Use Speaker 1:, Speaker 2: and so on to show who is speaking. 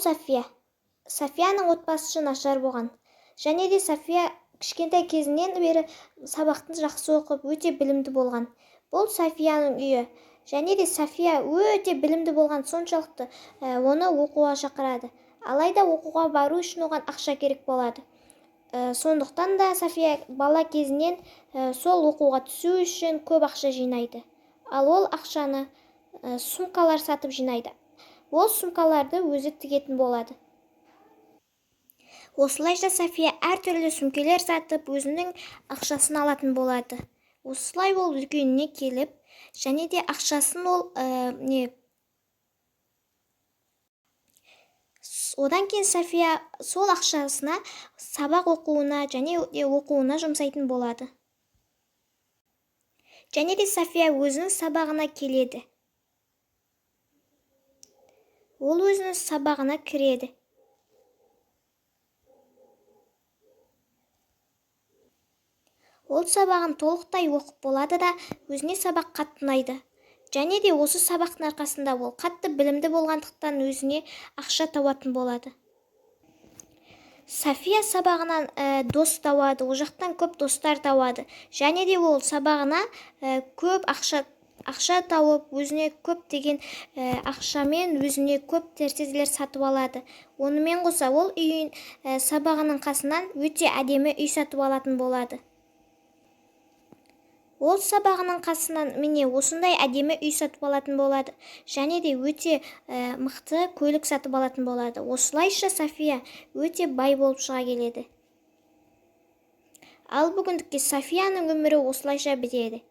Speaker 1: Софияның отбасы нашар болған. Және де София кішкентай кезінен бері сабақты жақсы оқып, өте білімді болған. Бұл Софияның үйі. Және де София өте білімді болған соншалықты оны оқуға шақырады. Алайда оқуға бару үшін оған ақша керек болады. Сондықтан да София бала кезінен сол оқуға түсу үшін көп ақша жинайды. Ал ол ақшаны сумкалар сатып жинайды. Ол сумкаларды өзі тігетін болады. Осылайша София әртүрлі сумкелер сатып, өзінің ақшасын алатын болады. Осылай ол дүкеніне келіп, және де ақшасын ол одан кейін София сол ақшасына сабақ оқуына және оқуына жұмсайтын болады. Және де София өзінің сабағына келеді. Ол өзінің сабағына кіреді. Ол сабағын толықтай оқып болады да, өзіне сабақ қатты ұнайды. Және де осы сабақтың арқасында ол қатты білімді болғандықтан өзіне ақша табатын болады. София сабағынан дос табады, ол жақтан көп достар табады. Және де ол сабағына көп ақша тауып, өзіне көп деген ақшамен өзіне көп нәрселер сатып алады. Онымен қоса ол сабағының қасынан өте әдемі үй сатып алатын болады. Ол сабағының қасынан міне осындай әдемі үй сатып алатын болады. Және де өте мықты көлік сатып алатын болады. Осылайша София өте бай болып шыға келеді. Ал бүгіндікке Софияның өмірі осылайша бітеді.